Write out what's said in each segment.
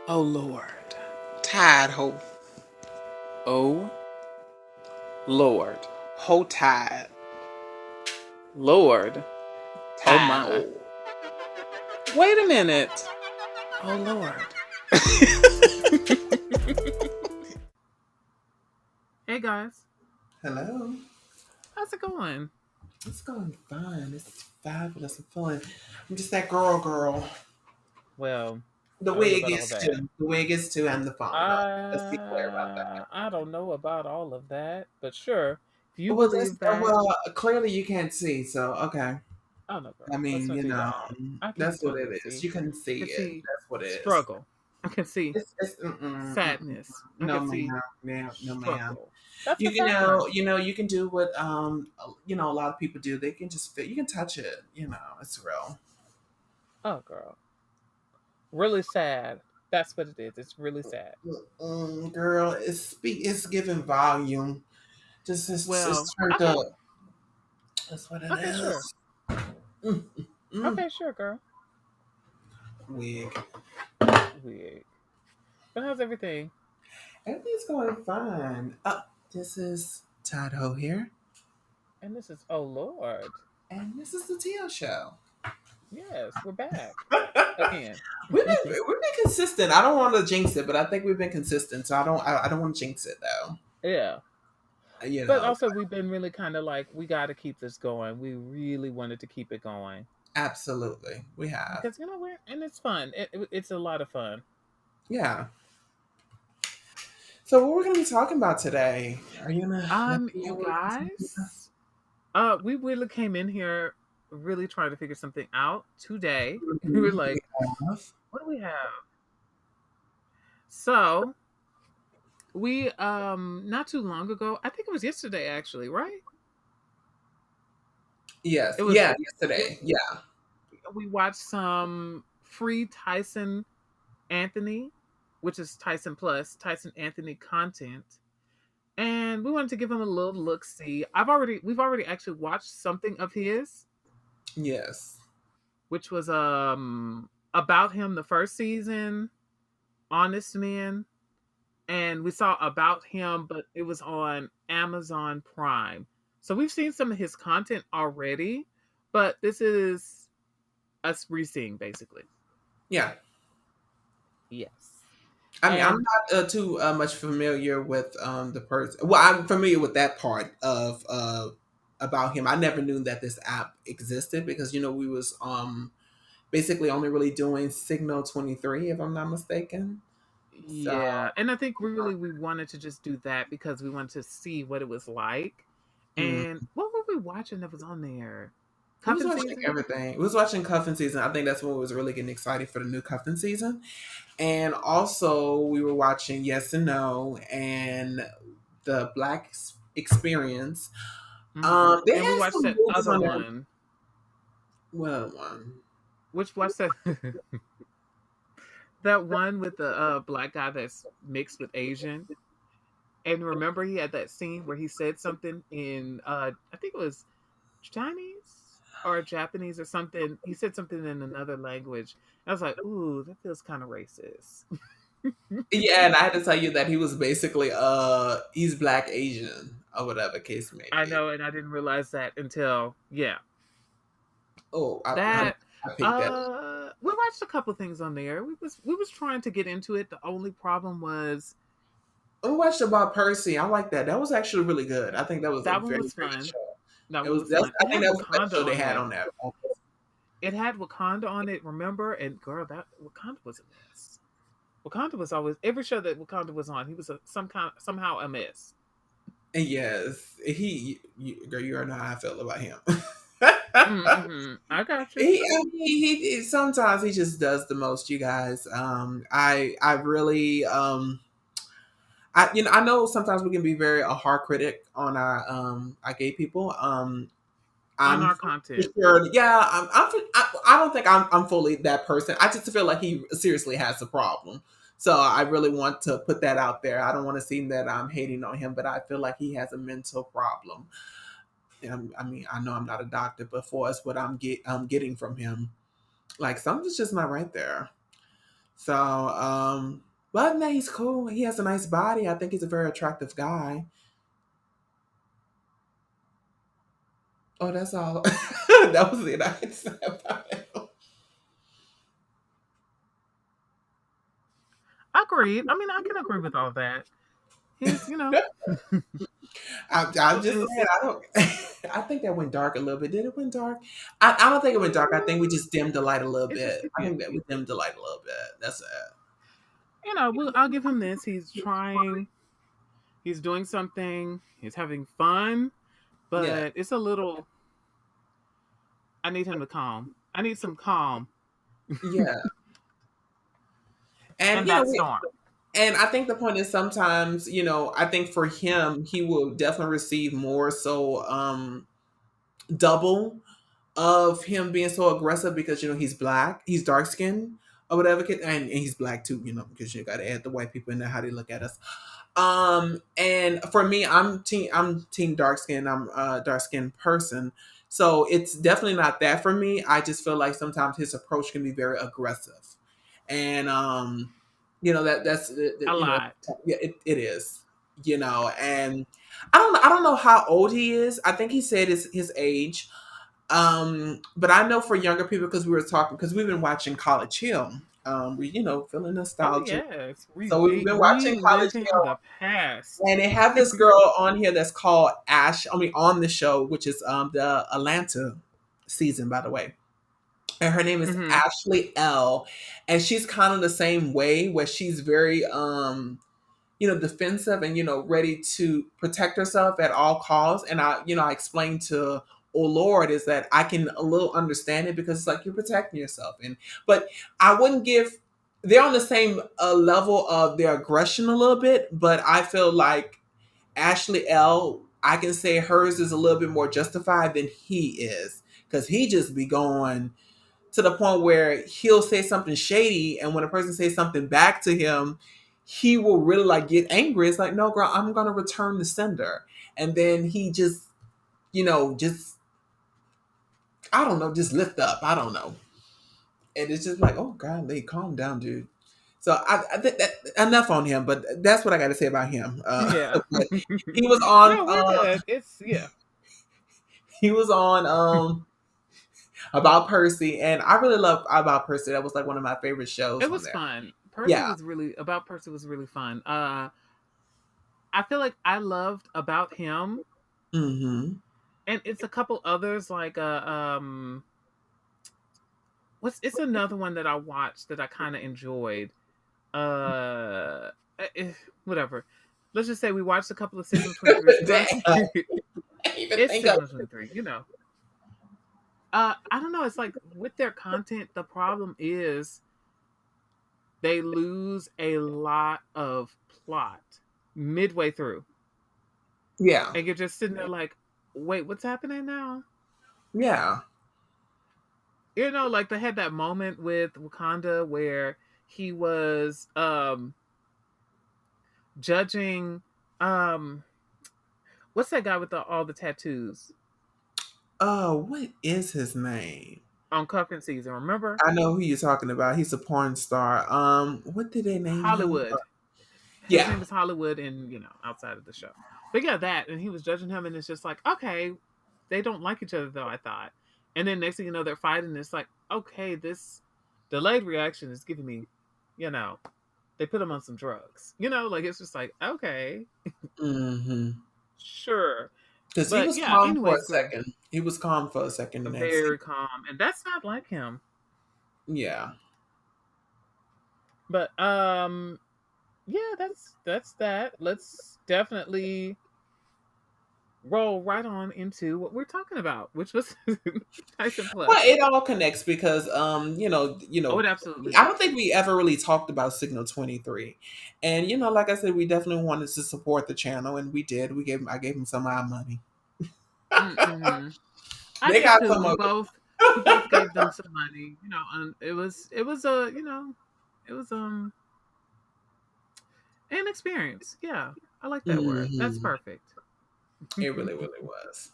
Oh Lord. Tide ho. Oh Lord. Ho tide. Lord. Oh Tide my. hole. Wait a minute. Oh Lord. Hey guys, Hello. how's it going? It's going fine. It's fabulous. I'm feeling. I'm just that girl. Well, The I don't know wig about all is that. too. The wig is too, and the phone girl. Let's be clear about that. I don't know about all of that, but sure, if you Well, that's believe that, clearly you can't see. So okay. oh no, I girl, let's mean, not do that. I can that's what totally it is. see. You can I see can it. see That's what it is. struggle. I can see It's sadness. I no can see ma'am, no ma'am. struggle. That's You what's can happening. you can do what a lot of people do. They can just feel. You can touch it. It's real. Oh, girl, really sad. That's what it is. It's really sad. Girl, it's giving volume. Well, It's turned okay, up. That's what it okay, sure, is. Mm, mm. okay, sure, girl. Wig. Weird. But how's everything? Everything's going fine. This is Todd Ho here, And this is, oh Lord. and this is the Teal Show. Yes, we're back again. We've been consistent. I don't want to jinx it, but I think we've been consistent. So I don't want to jinx it though. Yeah. You But know, also, we've been really kind of like, we got to keep this going. We really wanted to keep it going absolutely, we have. because, and it's fun. It's a lot of fun. Yeah. So what we're gonna be talking about today? Are you gonna let me know You what we're gonna be talking about? guys, we really came in here really trying to figure something out today. We were We like, have. what do we have? So, we, not too long ago, I think it was yesterday actually, right? Yes. It was, Yeah. Yesterday. Yeah. we watched some free Tyson Anthony, which is Tyson Plus, Tyson Anthony content. And we wanted to give him a little look see. We've already actually watched something of his, Yes. which was about him the first season, Honest Men, and we saw about him, but it was on Amazon Prime. So we've seen some of his content already, but this is us re-seeing basically. Yeah. Yes. I mean, I'm And not too much familiar with the person. Well, I'm familiar with that part of about him. I never knew that this app existed because we was basically only really doing Signal 23, if I'm not mistaken. So yeah, and I think we wanted to just do that because we wanted to see what it was like. mm, And what were we watching that was on there? we was Cuffing watching season? everything. We was watching Cuffing season. I think that's when we was really getting excited for the new Cuffing season. And also we were watching Yes and No and the Black Experience. They And we had watched some that movies other on there. one. Well, one. Which what's that? That one with the black guy that's mixed with Asian. And remember, he had that scene where he said something in I think it was Chinese or Japanese or something. He said something in another language. I was like, ooh, that feels kind of racist. Yeah, and I had to tell you that he was basically he's black Asian or whatever case may I be. know, and I didn't realize that until yeah. Oh, That I picked that. we watched a couple things on there. We was trying to get into it. The only problem was We watched about Percy. I like that. That was actually really good. I think that was a that one very was very good fun. show. That It one was. was fun. It I think had that was the best Wakanda show they on had there. on that. It had Wakanda on it, remember? And girl, that Wakanda was a mess. Wakanda was always every show that Wakanda was on, he was somehow a mess. And yes, girl, you already know how I feel about him. Mm-hmm. I got you. Sometimes he just does the most. You guys, I really I know sometimes we can be very a hard critic on our gay people. On I'm our for content. sure. Yeah, I don't think I'm fully that person. I just feel like he seriously has a problem. So I really want to put that out there. I don't want to seem that I'm hating on him, but I feel like he has a mental problem. I mean, I know I'm not a doctor, but for us, what I'm getting from him, like something's just not right there. So, but other than that, he's cool. He has a nice body. I think he's a very attractive guy. Oh, that's all. That was it I had to say about him. Agreed. I mean, I can agree with all that. He's, I'm just it's saying, I don't. I think that went dark a little bit. Did it went dark? I don't think it went dark. I think we just dimmed the light a little it's just bit. I yeah. think that we dimmed the light a little bit. That's it. I'll give him this. He's trying. He's doing something. He's having fun, Yeah, but it's a little. I need him to calm. I need some calm yeah, in and that storm. and I think the point is sometimes I think for him he will definitely receive more so double of him being so aggressive because he's black, he's dark skinned or whatever, and he's black too, because you got to add the white people in there how they look at us. And for me, I'm team dark skin. I'm a dark skinned person. So it's definitely not that for me. I just feel like sometimes his approach can be very aggressive. And A lot. yeah, it is. And I don't know how old he is. I think he said his age. But I know for younger people, because we were talking, because we've been watching College Hill. We feeling Oh nostalgic. yes, So we've been watching College reliving Hill, the past. and they have this girl on here that's called Ash. I mean, on the show, which is the Atlanta season, by the way. And her name is Hmm. Ashley L. And she's kind of the same way, where she's very defensive and ready to protect herself at all costs. And I explained to oh Lord is that I can a little understand it because it's like you're protecting yourself. But I wouldn't give they're on the same level of their aggression a little bit, but I feel like Ashley L, I can say hers is a little bit more justified than he is, because he just be going to the point where he'll say something shady, and when a person says something back to him, he will really like get angry. It's like, no, girl, I'm gonna return the sender. And then he just I don't know, just lift up. I don't know. And it's just like, oh God, calm down, dude. So I think that enough on him, but that's what I got to say about him. Yeah. But he was on, No, we're good. It's yeah. he was on About Percy, and I really love About Percy. That was like one of my favorite shows It on was there. fun. Yeah. Percy was really fun. I feel like I loved about him, Mm-hmm. and it's a couple others like what's it's another one that I watched that I kind of enjoyed. Whatever. Let's just say we watched a couple of Signal 23 Damn, because I can't even it's think of Signal 23, I don't know. It's like with their content, the problem is they lose a lot of plot midway through. yeah, And you're just sitting there like, wait, what's happening now? yeah. Like they had that moment with Wakanda where he was judging what's that guy with all the tattoos Oh, what is his name? on cuffing season, remember? I know who you're talking about. He's a porn star. What did they name him? Hollywood. His Yeah. name is Hollywood and outside of the show. But yeah, that and he was judging him and it's just like, okay, they don't like each other though, I thought. And then next thing you know, they're fighting, and it's like, okay, this delayed reaction is giving me, you know, they put him on some drugs. Like it's just like, okay, Mm-hmm. sure. Because he But was yeah, calm for a anyways, girl, second. He was calm for a second in that scene. very calm. And that's not like him. Yeah. But yeah, that's that. Let's definitely roll right on into what we're talking about, which was Tyson Well, Plus. it all connects because Oh, it absolutely I don't does. think we ever really talked about Signal 23. And like I said, we definitely wanted to support the channel, and we did. I gave him some of our money. Mm-hmm. I They did got too. some We of both we both it. gave them some money, and it was a it was an experience. Yeah, I like that word. That's Hmm. perfect. It really, really was.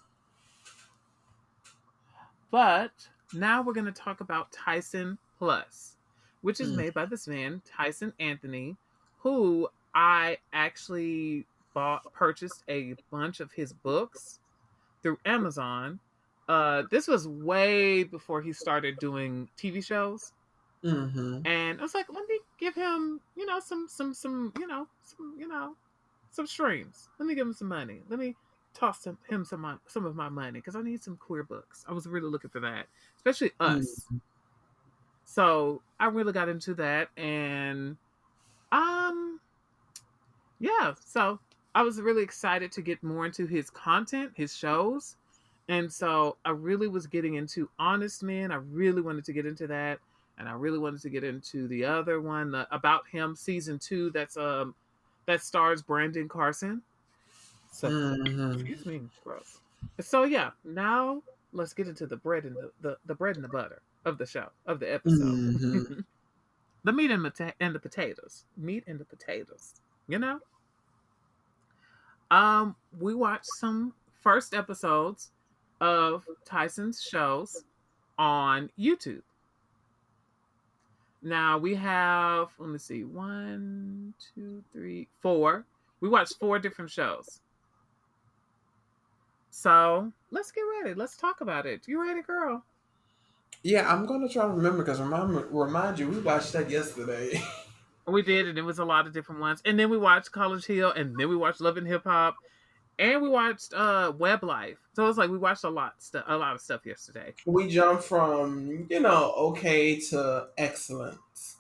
But now we're going to talk about Tyson Plus. which is Mm, made by this man, Tyson Anthony, who I actually purchased a bunch of his books through Amazon. This was way before he started doing TV shows. mm-hmm. And I was like, let me give him, some streams. Let me give him some money. Let me toss him some of my money because I need some queer books. I was really looking for that, especially Us. Mm, So I really got into that, and um, yeah. So I was really excited to get more into his content, his shows, and so I really was getting into Honest Men. I really wanted to get into that, and I really wanted to get into the other one, the About Him season 2. That stars Brandon Carson. So, mm-hmm. excuse me, gross. So yeah, now let's get into the bread and the bread and the butter of the show of the episode. Mm-hmm. The meat and the potatoes. Meat and the potatoes. You know. We watched some first episodes of Tyson's shows on YouTube. Now we have, let me see, one, two, three, four. We watched four different shows. So let's get ready. Let's talk about it. You ready, girl? Yeah, I'm gonna try to remember because remind you, we watched that yesterday. We did, and it was a lot of different ones. And then we watched College Hill, and then we watched Love and Hip Hop, and we watched Web Life. So it's like we watched a lot of stuff yesterday. We jumped from okay to excellence,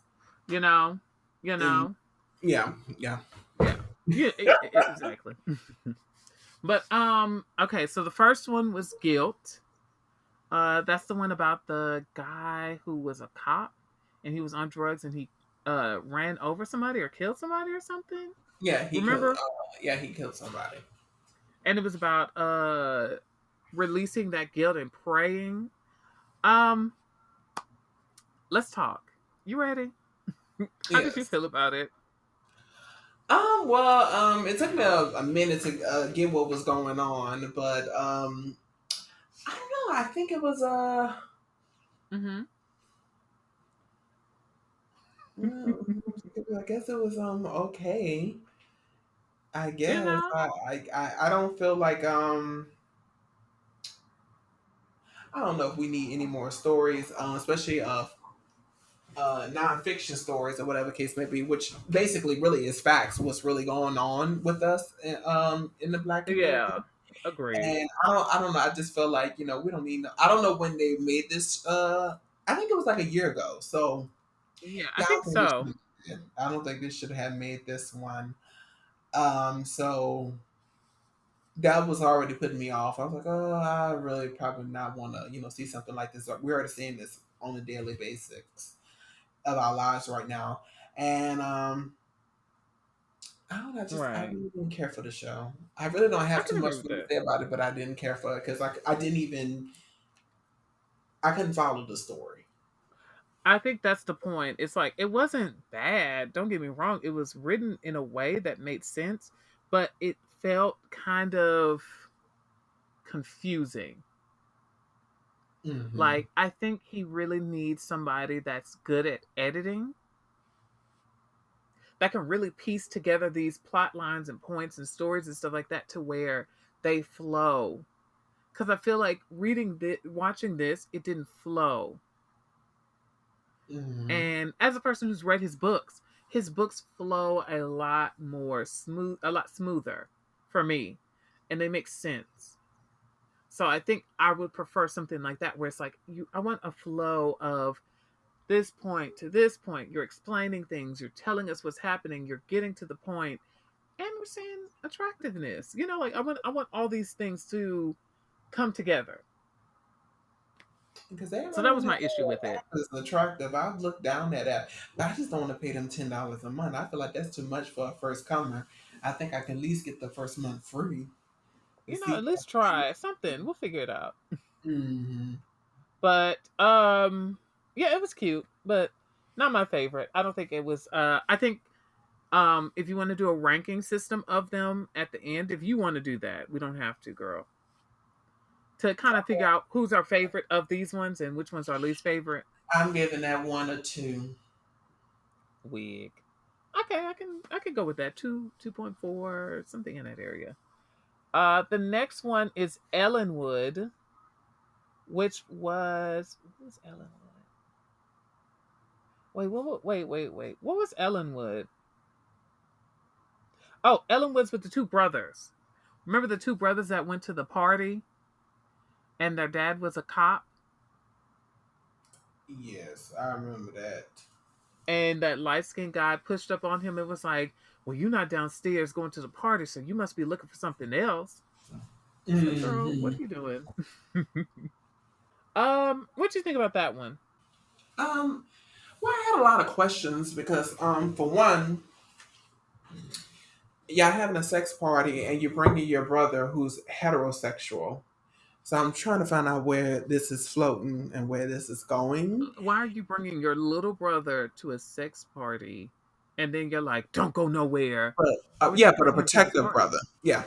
You know, you and know, yeah, yeah, yeah, yeah, exactly. But okay. So the first one was Guilt. That's the one about the guy who was a cop and he was on drugs and he ran over somebody or killed somebody or something. yeah. He killed. Remember? Yeah, he killed somebody. And it was about releasing that guilt and praying. Um, let's talk. You ready? How did you Yes. feel about it? Well, it took me a minute to get what was going on, but I don't know. I think it was Mm-hmm. well, I guess it was okay. I You guess know? I don't feel like I don't know if we need any more stories, especially of nonfiction stories or whatever case may be, which basically really is facts. What's really going on with us, in the Black community? Yeah. Agreed. And I don't know. I just feel like we don't need. I don't know when they made this. I think it was like a year ago. So Yeah, I yeah, think so. I don't think they should have made this one. So that was already putting me off. I was like, oh, I really probably not want to, see something like this. We're already seeing this on a daily basis of our lives right now, and I don't know. I Right. really didn't care for the show. I really don't I have can too agree much with to that. say about it, but I didn't care for it because I didn't even I couldn't follow the story. I think that's the point. It's like it wasn't bad. Don't get me wrong. It was written in a way that made sense, but it felt kind of confusing. Hmm. Like I think he really needs somebody that's good at editing that can really piece together these plot lines and points and stories and stuff like that to where they flow. Cuz I feel like watching this, it didn't flow. Hmm. And as a person who's read his books flow a lot smoother for me, and they make sense. So I think I would prefer something like that, where it's like I want a flow of this point to this point. You're explaining things, you're telling us what's happening, you're getting to the point, and we're seeing attractiveness. Like I want all these things to come together. Because So everybody that on was that my issue with it. app is attractive. I've looked down that app, but I just don't want to pay them $10 a month. I feel like that's too much for a first comer. I think I can at least get the first month free to At see. least try something. We'll figure it out. Mm-hmm. But yeah, it was cute, but not my favorite. I don't think it was I think if you want to do a ranking system of them at the end, if you want to do that, we don't have to, girl. To kind of figure out who's our favorite of these ones and which one's our least favorite. I'm giving that one a two. Wig. Okay, I can go with that. 2.4, something in that area. The next one is Ellenwood, which was what was Ellenwood? Wait. What was Ellenwood? Oh, Ellenwood's with the two brothers. Remember the two brothers that went to the party and their dad was a cop? Yes, I remember that. And that light skinned guy pushed up on him and was like, "Well, you're not downstairs going to the party, so you must be looking for something else." It's like, girl, what Hmm. are you doing? What you think about that one? Um, well, I had a lot of questions because, for one, y'all having a sex party and you're bringing your brother who's heterosexual. So I'm trying to find out where this is floating and where this is going. Why are you bringing your little brother to a sex party, and then you're like, "Don't go nowhere"? But Why would yeah, you but a bring him to this protective party? brother. Yeah.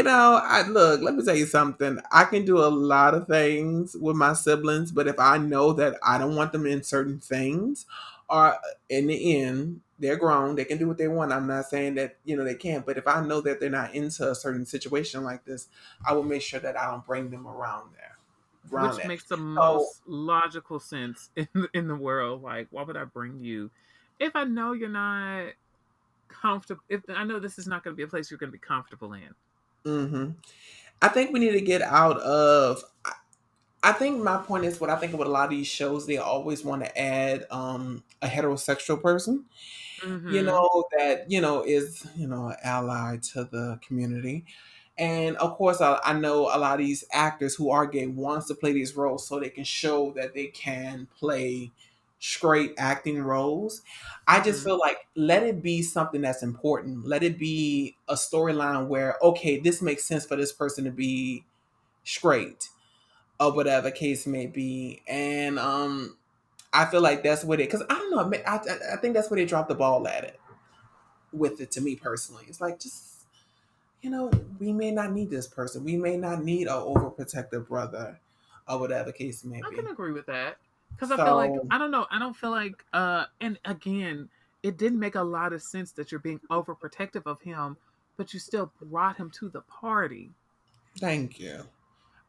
I look, let me tell you something. I can do a lot of things with my siblings, but if I know that I don't want them in certain things, or in the end, they're grown, they can do what they want. I'm not saying that, they can't, but if I know that they're not into a certain situation like this, I will make sure that I don't bring them around Which that. makes the So, most logical sense in the world. Like, why would I bring you if I know you're not comfortable? If I know this is not going to be a place you're going to be comfortable in. hmm I think we need to get out of. I think my point is what I think about a lot of these shows. They always want to add a heterosexual person, Mm-hmm. that is an ally to the community, and of course I know a lot of these actors who are gay wants to play these roles so they can show that they can play straight acting roles. I just Mm-hmm. feel like let it be something that's important. Let it be a storyline where okay, this makes sense for this person to be straight or whatever case may be. And I feel like that's what it because I don't know. I think that's where they dropped the ball at it with it to me personally. It's like just we may not need this person. We may not need a overprotective brother or whatever case may I be. can agree with that because I feel like So I don't know. I don't feel like and again, it didn't make a lot of sense that you're being overprotective of him, but you still brought him to the party. thank you.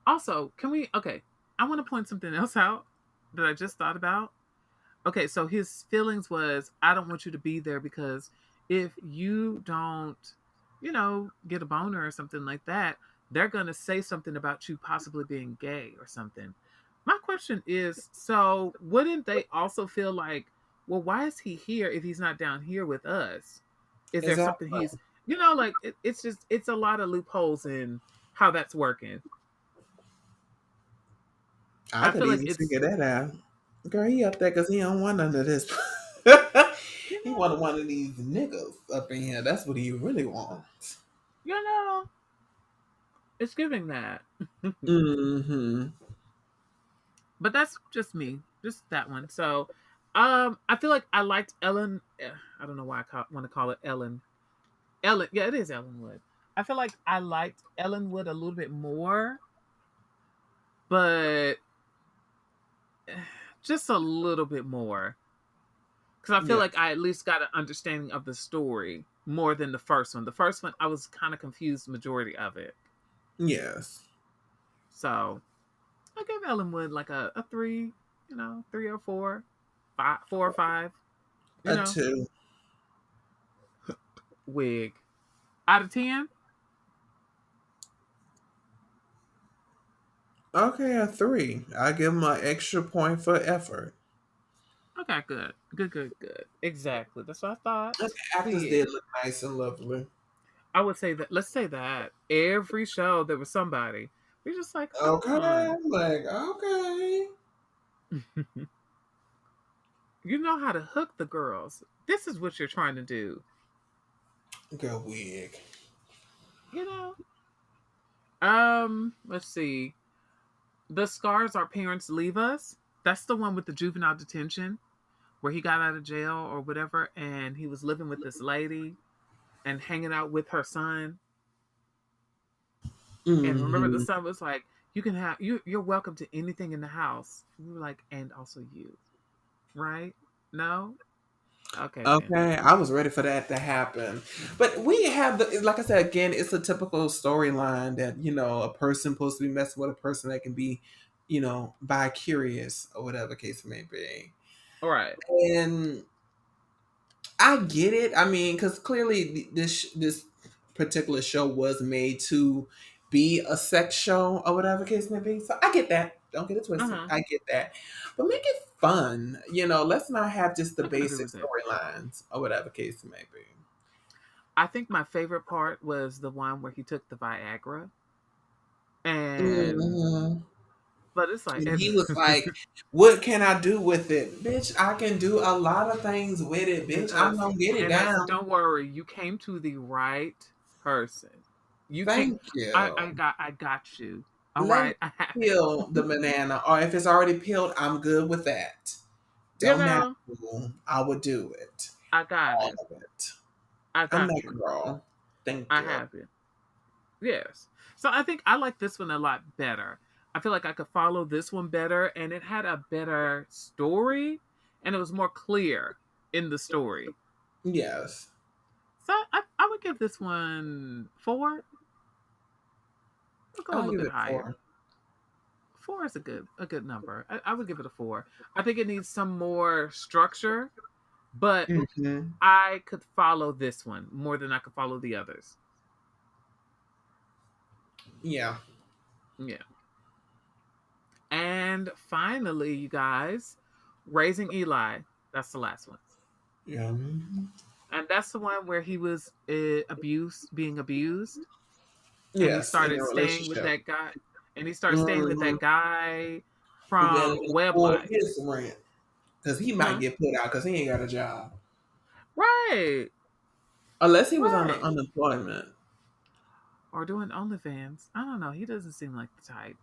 Also, can we? Okay, I want to point something else out that I just thought about. Okay, so his feelings was, I don't want you to be there because if you don't, get a boner or something like that, they're going to say something about you possibly being gay or something. My question is, so wouldn't they also feel like, well, why is he here if he's not down here with us? Is there something Exactly. like it's just, it's a lot of loopholes in how that's working. I I could feel like easily it's, figure that out. Girl, he up there because he don't want none of this. you He know, wanted one of these niggas up in here. That's what he really wants. you know, it's giving that. Mm-hmm. But that's just me, just that one. So, I feel like I liked Ellen. I don't know why want to call it Ellen. Ellen, yeah, it is Ellen Wood. I feel like I liked Ellen Wood a little bit more, but just a little bit more because I feel Yeah. like I at least got an understanding of the story more than the first one. The first one, I was kind of confused majority of it. Yes. So I give Ellen Wood like a three, 3 or 4, 5, 4 or 5, you A know, 2. wig. Out of 10? Okay, a 3. I give him an extra point for effort. Okay, good. Good. Exactly. That's what I thought. The actors Wig. did look nice and lovely. I would say that, let's say that. Every show, there was somebody. We're just like, hold Okay, on. like okay. You know how to hook the girls. This is what you're trying to do. Good wig. You know? Let's see. The Scars Our Parents Leave Us. That's the one with the juvenile detention where he got out of jail or whatever and he was living with this lady and hanging out with her son. And remember, the Mm-hmm. son was like, "You can have you're welcome to anything in the house." And we were like, "And also you, right?" No? Okay then. Okay, I was ready for that to happen. But we have the like I said again, it's a typical storyline that, a person supposed to be messing with a person that can be, bi-curious or whatever case it may be. All right. And I get it. I mean, because clearly this particular show was made to be a sex show or whatever case may be. So I get that. Don't get it twisted. Uh-huh. I get that. But make it fun. Let's not have just the I can agree basic with it. storylines or whatever case it may be. I think my favorite part was the one where he took the Viagra and Mhm. but it's like And and he was like, "What can I do with it, bitch? I can do a lot of things with it, bitch. I'm gonna get it and I said, down. "Don't worry, you came to the right person. You came Thank you. I got you. All Let me right, I have peel it." the banana, or if it's already peeled, I'm good with that. You Don't matter. know, Boo. I would do it, I got all it. of it. I I'm got that you. girl. Thank I you. have it. Yes. So I think I like this one a lot better. I feel like I could follow this one better and it had a better story and it was more clear in the story. Yes, So I would give this one four. I'll go a I'll little give bit it higher. 4. Four is a good number. I would give it a four. I think it needs some more structure, but Hmm. I could follow this one more than I could follow the others. Yeah. Yeah. And finally, you guys, Raising Eli. That's the last one. Yeah. And that's the one where he was being abused, and he Yes, in started a staying with relationship. that guy, and he started staying with Hmm. that guy Who barely from can Web afford Life. his rent because he might Huh? get put out because he ain't got a job Right, unless he was on right. unemployment. Or doing OnlyFans. I don't know. He doesn't seem like the type.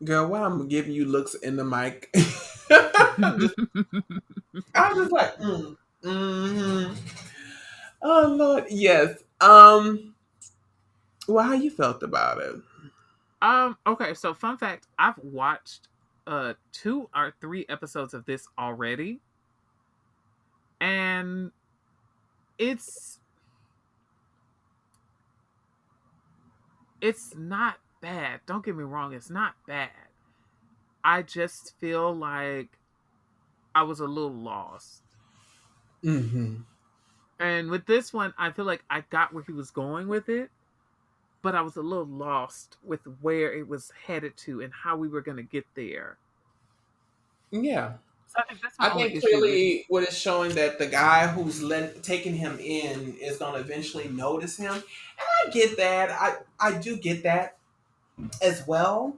Girl, why I'm giving you looks in the mic? I'm just like, oh Lord, yes. Well, how you felt about it? Okay, so fun fact, I've watched 2 or 3 episodes of this already, and it's it's not bad. Don't get me wrong, it's not bad. I just feel like I was a little lost. Hmm. And with this one, I feel like I got where he was going with it, but I was a little lost with where it was headed to and how we were going to get there. Yeah, So I think that's my I only think issue with. clearly what it's showing that the guy who's taking him in is going to eventually notice him, and I get that. I do get that as well.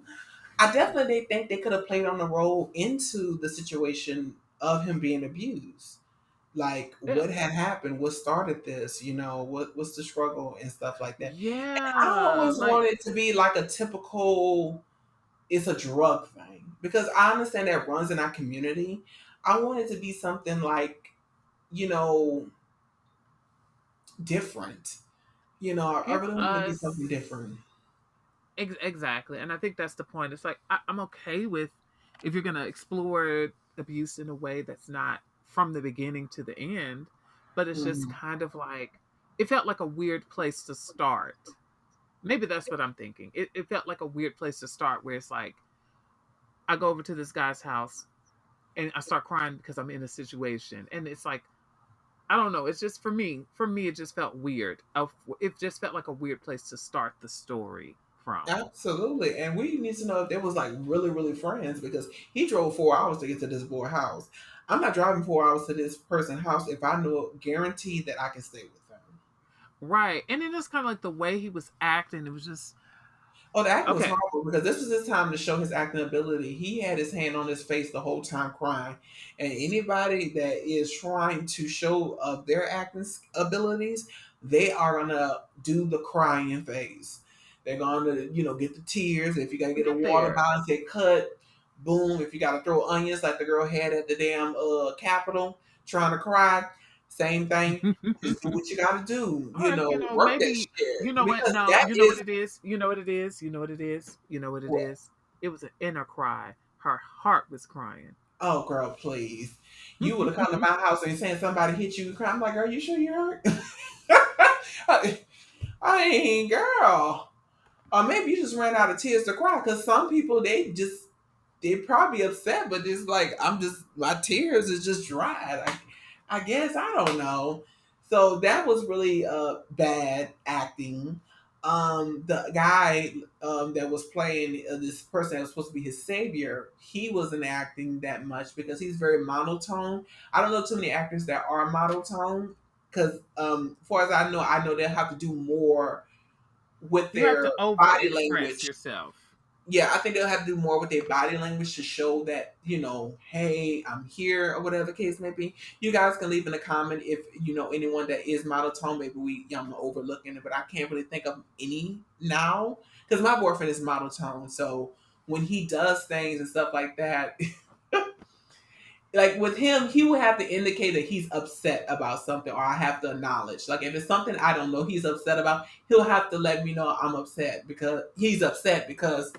I definitely think they could have played on the role into the situation of him being abused. Like Yeah. what had happened, what started this, what's the struggle and stuff like that. I don't Yeah. always Like, want it to be like a typical it's a drug thing because I understand that runs in our community. I want it to be something like, you know, different. I give really want it to be something us different. exactly. And I think that's the point. It's like, I'm okay with if you're going to explore abuse in a way that's not from the beginning to the end, but it's just Mhm. kind of like, it felt like a weird place to start. Maybe that's what I'm thinking. It felt like a weird place to start where it's like, I go over to this guy's house and I start crying because I'm in a situation. And it's like, I don't know. It's just for me, it just felt weird. It just felt like a weird place to start the story from. Absolutely. And we need to know if they was like really, really friends because he drove 4 hours to get to this boy house. I'm not driving 4 hours to this person's house if I know guaranteed that I can stay with them. Right. And it is kind of like the way he was acting. It was just, Oh, the acting was okay, horrible because this was his time to show his acting ability. He had his hand on his face the whole time crying. And anybody that is trying to show their acting abilities, they are gonna do the crying phase. They're gonna, get the tears. If you gotta get a get water there. bottle, say cut, boom. If you gotta throw onions like the girl had at the damn Capitol trying to cry, Same thing. Just do what you got to do. All right, Work that maybe shit what? because No, that you know what is it is. You know what it is. You know what it is. You know what it what. is. It was an inner cry. Her heart was crying. Oh, girl, please. You would have come to my house and saying somebody hit you. I'm like, are you sure you hurt? I mean, girl. Or maybe you just ran out of tears to cry. Because some people, they probably upset, but it's like I'm just my tears is just dry. Like I guess I don't know. So that was really bad acting. The guy that was playing this person that was supposed to be his savior, he wasn't acting that much because he's very monotone. I don't know too many actors that are monotone because, as far as I know they'll have to do more with You have their to over body express language. yourself. Yeah, I think they'll have to do more with their body language to show that, hey, I'm here or whatever the case may be. You guys can leave in a comment if you know anyone that is monotone. Maybe I'm overlooking it, but I can't really think of any now because my boyfriend is monotone. So when he does things and stuff like that, like with him, he would have to indicate that he's upset about something, or I have to acknowledge. Like if it's something I don't know he's upset about, he'll have to let me know I'm upset because he's upset because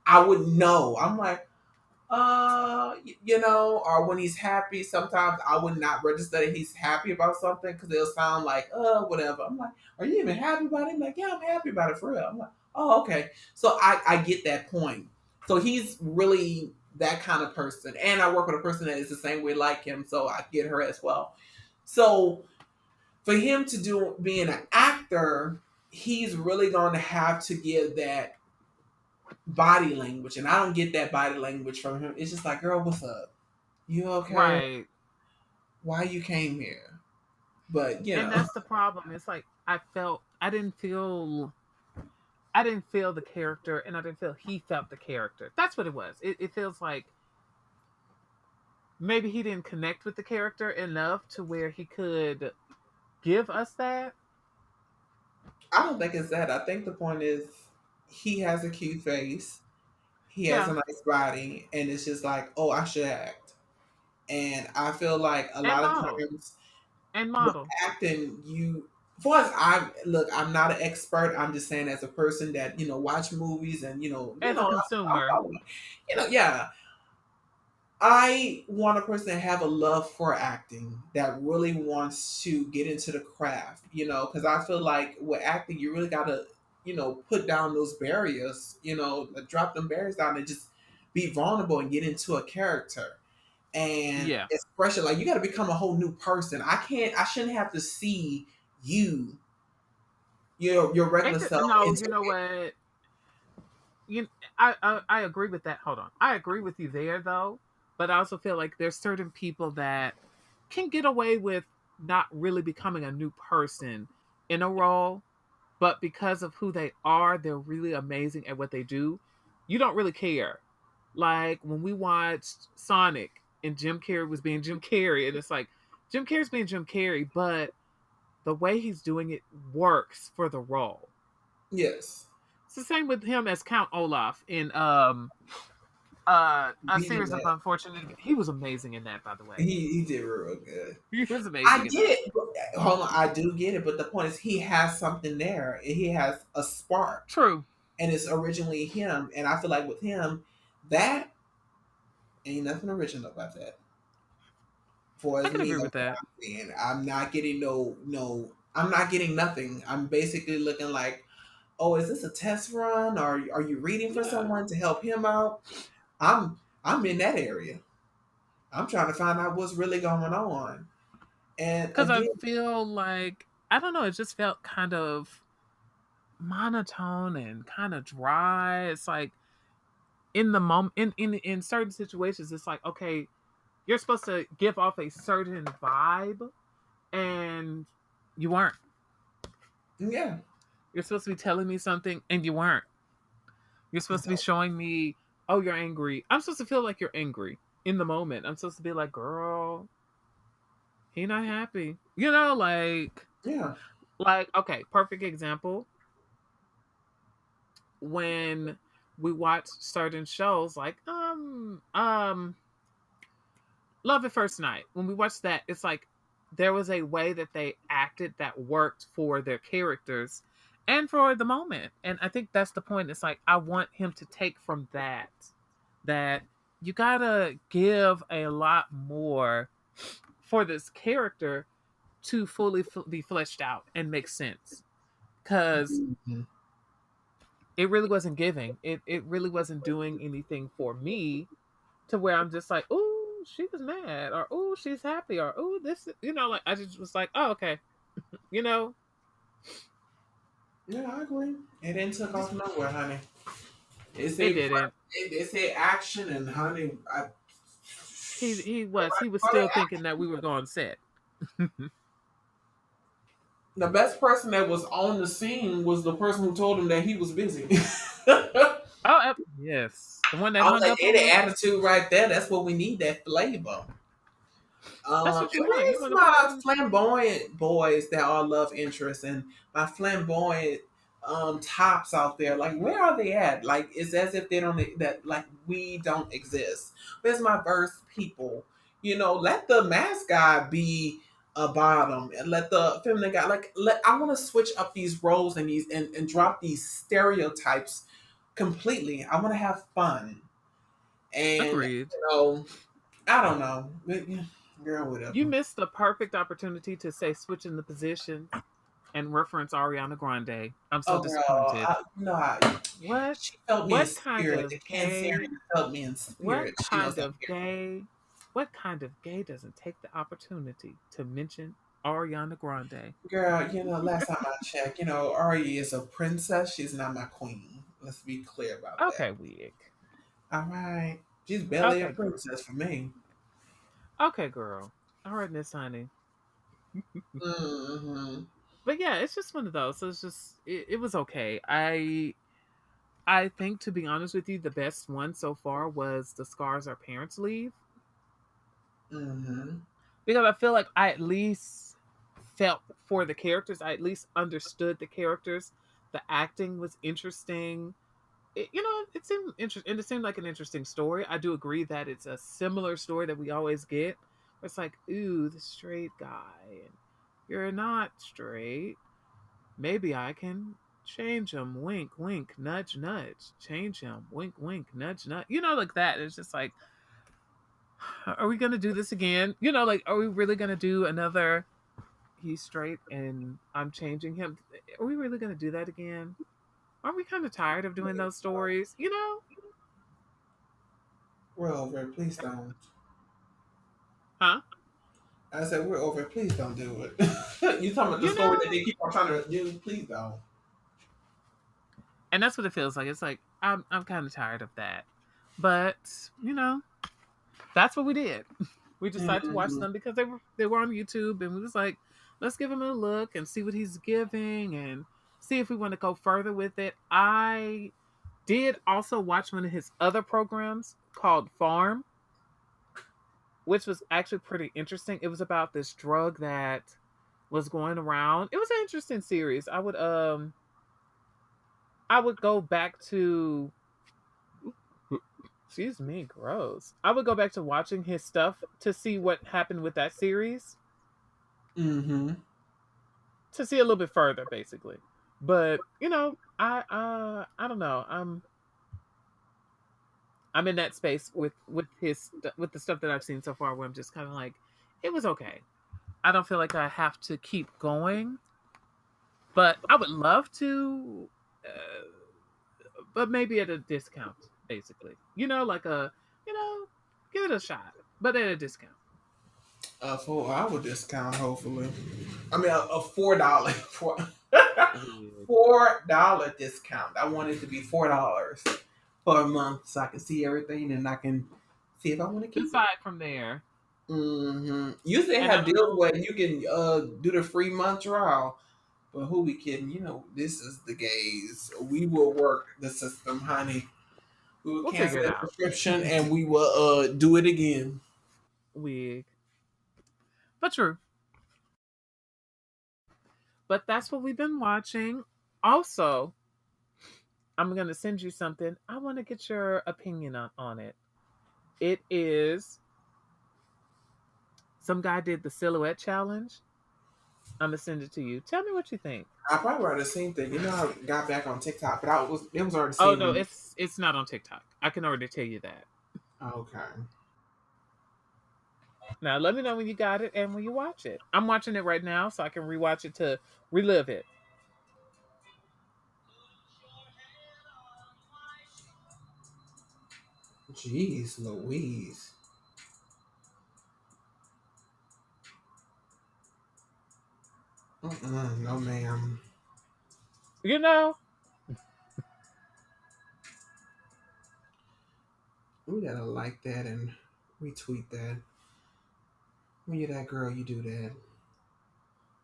I wouldn't know. I'm like, or when he's happy, sometimes I would not register that he's happy about something because it'll sound like, whatever. I'm like, are you even happy about it? I'm like, yeah, I'm happy about it for real. I'm like, oh, okay. So I get that point. So he's really that kind of person. And I work with a person that is the same way like him. So I get her as well. So for him to do being an actor, he's really going to have to give that body language. And I don't get that body language from him. It's just like, girl, what's up? You okay? Right. Why you came here? But And that's the problem. It's like I didn't feel the character and I didn't feel he felt the character. That's what it was. It feels like maybe he didn't connect with the character enough to where he could give us that. I don't think it's that. I think the point is he has a cute face, he has Yeah. a nice body, and it's just like, oh, I should act. And I feel like a And lot of model. times And with model. acting, for us, I'm not an expert. I'm just saying as a person that watch movies and As a consumer. yeah. I want a person to have a love for acting that really wants to get into the craft, because I feel like with acting, you really got to, put down those barriers, like drop them barriers down and just be vulnerable and get into a character. And Yeah. especially, like, you got to become a whole new person. I shouldn't have to see you, your regular self No, into you know it. what? You I agree with that. Hold on. I agree with you there though, but I also feel like there's certain people that can get away with not really becoming a new person in a role, but because of who they are, they're really amazing at what they do. You don't really care. Like when we watched Sonic and Jim Carrey was being Jim Carrey, and it's like Jim Carrey's being Jim Carrey, but the way he's doing it works for the role. Yes. It's the same with him as Count Olaf in a Being in series of that, unfortunate. He was amazing in that, by the way. he did real good. He was I amazing in get that. it. Hold on, I do get it, but the point is, he has something there. He has a spark, True. and it's originally him. And I feel like with him, that ain't nothing original about that. For I as can me, agree that's with what that. I'm saying. I'm not getting no. I'm not getting nothing. I'm basically looking like, oh, is this a test run, or are you reading for Yeah, someone to help him out? I'm in that area. I'm trying to find out what's really going on. And because I again, feel like I don't know. It just felt kind of monotone and kind of dry. It's like in the moment, in certain situations, it's like okay, you're supposed to give off a certain vibe, and you weren't. yeah. You're supposed to be telling me something, and you weren't. You're supposed to be showing me, oh, you're angry. I'm supposed to feel like you're angry in the moment. I'm supposed to be like, girl, he not happy. Yeah. Okay, perfect example. When we watch certain shows like Love at First Night. When we watch that, it's like there was a way that they acted that worked for their characters and for the moment. And I think that's the point. It's like I want him to take from that you gotta give a lot more for this character to fully be fleshed out and make sense. Because Mhm. it really wasn't giving. It really wasn't doing anything for me to where I'm just like, "Ooh, she was mad," or "Ooh, she's happy," or "Ooh, this," like I just was like, "Oh, okay," you know, Yeah, I agree. It didn't took just off nowhere, honey. It it said didn't. it said action and honey. He was Honey, still thinking that we were going set. the best person that was on the scene was the person who told him that he was busy. I Oh, yes, the one that was hung like, up hey, on the us. attitude right there. That's what we need. That flavor. That's what you want. You Where's want a my person. flamboyant boys that are love interests and my flamboyant tops out there? Like, where are they at? Like, it's as if they don't that like we don't exist. Where's my verse people? Let the mask guy be a bottom and let the feminine guy I want to switch up these roles and these and drop these stereotypes completely. I want to have fun and Agreed. I don't know. But, yeah, girl, You whatever. missed the perfect opportunity to say switching the positions and reference Ariana Grande. I'm so Oh, girl, disappointed. What she felt me in what kind spirit. The of gay Cancerian felt me in what spirit. She knows kind I'm of here. gay what kind of gay doesn't take the opportunity to mention Ariana Grande? Girl, last time I checked, Ari is a princess. She's not my queen. Let's be clear about that. Okay, wig. All right. She's barely a Okay, girl. princess for me. Okay, girl. All right, Miss Honey. Hmm. But yeah, it's just one of those. So it was okay. I think, to be honest with you, the best one so far was The Scars Our Parents Leave, Hmm. because I feel like I at least felt for the characters. I at least understood the characters. The acting was interesting. It seemed interesting, and it seemed like an interesting story. I do agree that it's a similar story that we always get. Where it's like, ooh, the straight guy, and you're not straight. Maybe I can change him. Wink, wink, nudge, nudge. Change him. Wink, wink, nudge, nudge. Like that. It's just like, are we gonna do this again? Like, are we really gonna do another? He's straight and I'm changing him. Are we really gonna do that again? Aren't we kind of tired of doing those stories? We're over it. Please don't. Huh? I said we're over it. Please don't do it. You talking about the You story know? that they keep on trying to do? Please don't. And that's what it feels like. It's like I'm kind of tired of that. But, that's what we did. We decided to watch Hmm. them because they were on YouTube, and we was like, let's give him a look and see what he's giving and see if we want to go further with it. I did also watch one of his other programs called Farm, which was actually pretty interesting. It was about this drug that was going around. It was an interesting series. I would go back to, excuse me, gross. I would go back to watching his stuff to see what happened with that series, Hmm. to see a little bit further, basically. But I don't know. I'm in that space with the stuff that I've seen so far, where I'm just kind of like, it was okay. I don't feel like I have to keep going, but I would love to, but maybe at a discount, basically. Like give it a shot, but at a discount. A 4 hour discount, hopefully. I mean, a $4 Weird. $4 discount. I want it to be $4 for a month so I can see everything and I can see if I want to keep it. Decide from there, Usually they and I have don't deals know. where you can do the free month trial. But who we kidding? This is the gays. We will work the system, honey. We will We'll figure cancel it that out. subscription and we will do it again. Wig, but true. But that's what we've been watching. Also, I'm gonna send you something. I want to get your opinion on it. It is Some guy did the silhouette challenge. I'm gonna send it to you. Tell me what you think. I probably wrote the same thing. You know, I got back on TikTok, but it was already Oh no, seen. it's not on TikTok. I can already tell you that. Okay. Now let me know when you got it and when you watch it. I'm watching it right now, so I can rewatch it to relive it. Jeez, Louise. Mm-mm, no, ma'am. You know, We gotta like that and retweet that. When you're that girl, you do that.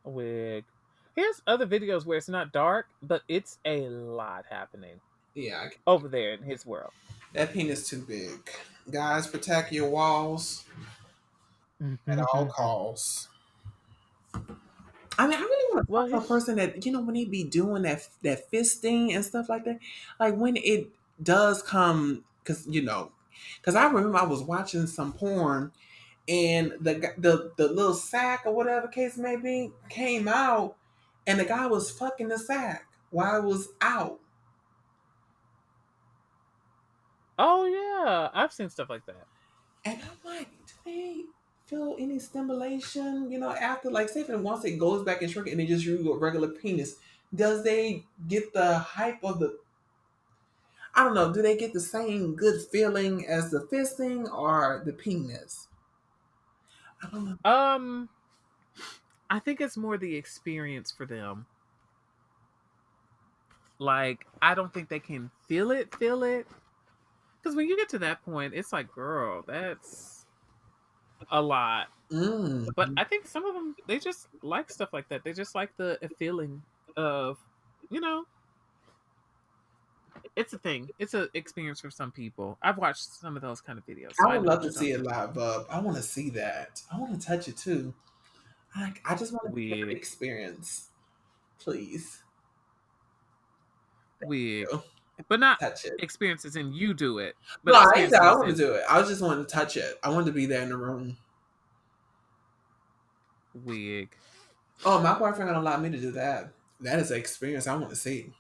wig. Here's other videos where it's not dark, but it's a lot happening Yeah, over there in his world. that penis too big. Guys, protect your walls at all costs. I mean, I really want to Well, talk to a his person that when they be doing that fisting and stuff like that, like when it does come, because because I remember I was watching some porn and the little sack or whatever case may be came out, and the guy was fucking the sack while it was out, Oh yeah, I've seen stuff like that. and I'm like, do they feel any stimulation? After like say for once it goes back and shrink and they just use a regular penis, does they get the hype of the I don't know. Do they get the same good feeling as the fisting or the penis? I don't know. Um, I think it's more the experience for them. Like, I don't think they can feel it. Because when you get to that point, it's like, girl, that's a lot. But Mm. I think some of them, they just like stuff like that. They just like the feeling of, you know, it's a thing. It's an experience for some people. I've watched some of those kind of videos, so I I would know love what to you're see talking it about. live up. I want to see that. I want to touch it too. I just want to get the Wig, experience, please. wig. So, But not touch it. experiences in you do it, but No, I ain't that. I experiences want to in do it. I just wanted to touch it. I wanted to be there in the room. wig. Oh, my boyfriend gonna allow me to do that. That is an experience I want to see,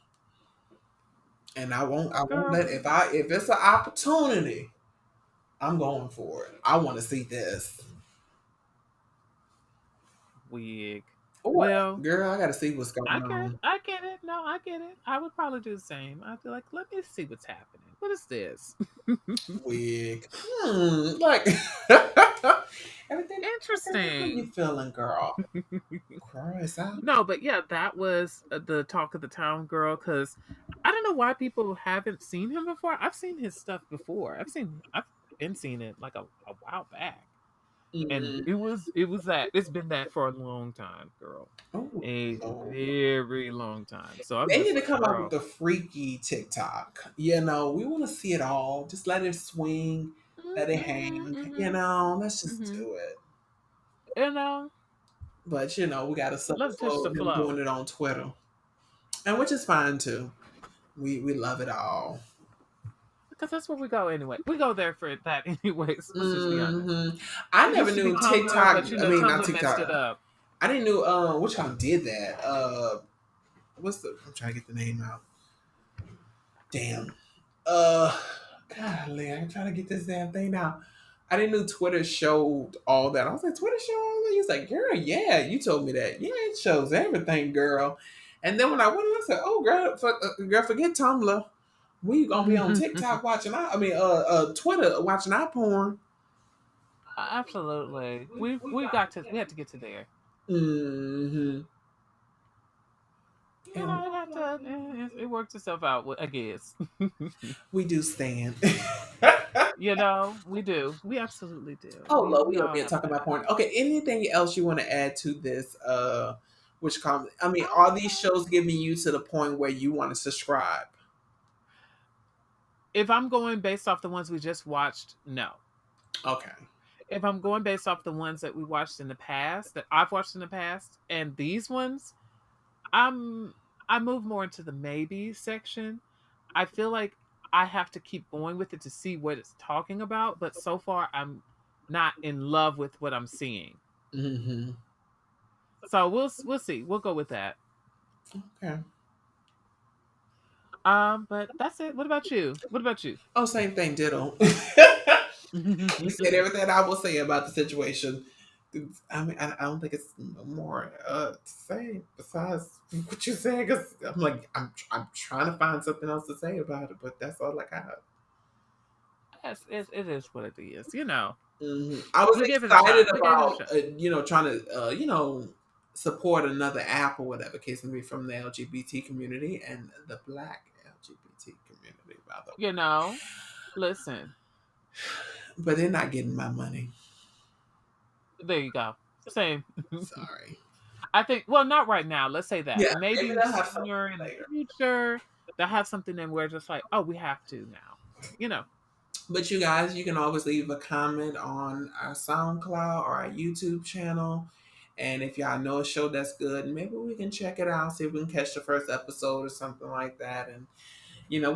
and I won't. I won't Girl, let if it's an opportunity. I'm going for it. I want to see this. wig. Or, Well, girl, I got to see what's going on. I get it. No, I get it. I would probably do the same. I'd be like, let me see what's happening. What is this? Wig. Like everything. Okay, how you Interesting. feeling, girl? Christ, No, but yeah, that was the talk of the town, girl. Because I don't know why people haven't seen him before. I've seen his stuff before. I've been seeing it like a while back, and mm, it was that it's been that for a long time, girl, oh a Lord. very long time. So I'm They just need to like, come out with girl, the freaky TikTok. We want to see it all. Just let it swing, let it hang. Let's just mm-hmm. do it. You know, But we got to let it touch the subflow them flow. doing it on Twitter, and which is fine too. We love it all. Because that's where we go anyway. We go there for that anyways. Let's just be honest. I It never used to be knew Tumblr, TikTok. but I mean, not Tumblr messed it TikTok. up. I didn't know which one did that. What's the? I'm trying to get the name out. Damn. Uh, Golly, I'm trying to get this damn thing out. I didn't know Twitter showed all that. I was like, Twitter showed all that? He was like, girl, yeah, you told me that. Yeah, it shows everything, girl. And then when I went, I said, oh, girl, forget Tumblr. We gonna be on TikTok watching Twitter watching our porn. Absolutely. We had to get to there. Mm-hmm. And It had to it worked itself out, I guess. we do stand. We do. We absolutely do. Oh, We Lord, we we gonna all be have talking about that. porn. Okay, anything else you want to add to this? Which comment? I mean, are these Um, shows giving you to the point where you want to subscribe? if I'm going based off the ones we just watched, no. Okay. If I'm going based off the ones that we watched in the past, that I've watched in the past, and these ones, I'm I move more into the maybe section. I feel like I have to keep going with it to see what it's talking about, but so far I'm not in love with what I'm seeing. Mm-hmm. So we'll see. We'll go with that. Okay. But that's it. What about you? What about you? Oh, same thing, ditto. You said everything I will say about the situation. I mean, I don't think it's more to say besides what you said. Because I'm like, I'm trying to find something else to say about it, but that's all I got. Yes, it is what it is. You know, I was we gave it a excited shot. We gave it a about, shot. trying to, support another app or whatever case may be from the LGBT community and the Black LGBT community, by the way. You know, listen. But they're not getting my money. There you go. Same. Sorry. I think. Well, not right now. Let's say that. Yeah, maybe Maybe they'll have something sooner in the later. future, they'll have something, and we're just like, oh, we have to now. You know. But you guys, you can always leave a comment on our SoundCloud or our YouTube channel. And if y'all know a show that's good, maybe we can check it out, see if we can catch the first episode or something like that. And,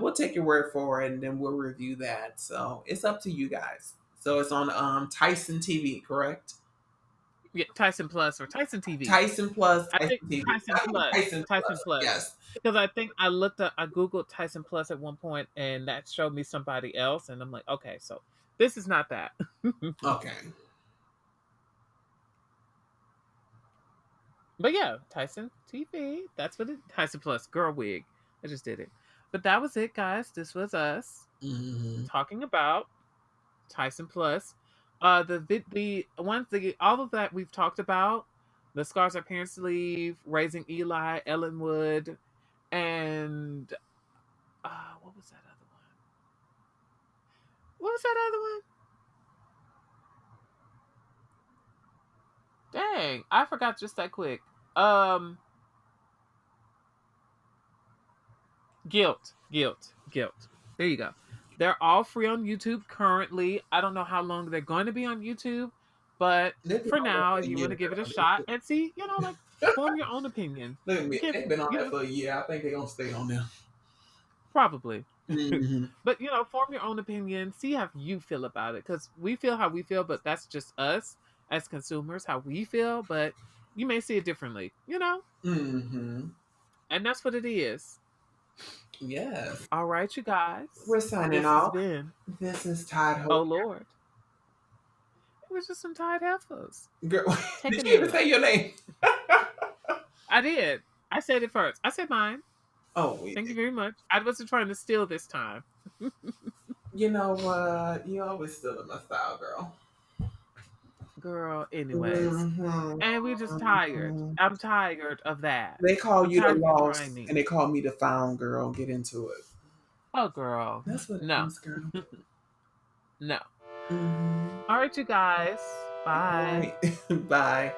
we'll take your word for it and then we'll review that. So it's up to you guys. So it's on Tyson TV, correct? Yeah, Tyson Plus or Tyson TV. Tyson Plus, I think Tyson TV. Tyson I think Plus. Tyson Tyson Plus, Plus. yes. Because I think I looked up, I googled Tyson Plus at one point, and that showed me somebody else, and I'm like, okay, so this is not that. Okay. But yeah, Tyson TV. That's what it. Tyson Plus. Girl wig. I just did it. But that was it, guys. This was us Hmm. talking about Tyson Plus. The ones the all of that we've talked about. The scars our parents leave, raising Eli, Ellenwood, and what was that other one? What was that other one? Dang, I forgot just that quick. Um, guilt. There you go. They're all free on YouTube currently. I don't know how long they're going to be on YouTube, but They've been for on there now, for if a you want year, to give it a girl. shot and see, like form your own opinion. Look at You me. can't, They've been on there for a year. I think they're gonna stay on there. probably, Hmm. but form your own opinion. See how you feel about it, because we feel how we feel, but that's just us as consumers how we feel. But you may see it differently. Hmm. And that's what it is. Yes. All right, you guys. We're signing This has off. been. This is Todd Oh Hope. Lord, it was just some tired heifers Girl, did taking you a even nap. say your name? I did. I said it first. I said mine. Oh, we Thank you did. very much. I wasn't trying to steal this time. You know what? You always still in my style, girl. Girl, anyways. Hmm. And we're just tired. I'm tired of that. They call I'm you the tired of you trying lost, and me. they call me the found girl. Get into it. Oh, girl. That's what it No. is, girl. No. Hmm. All right, you guys. All Bye. right. Bye.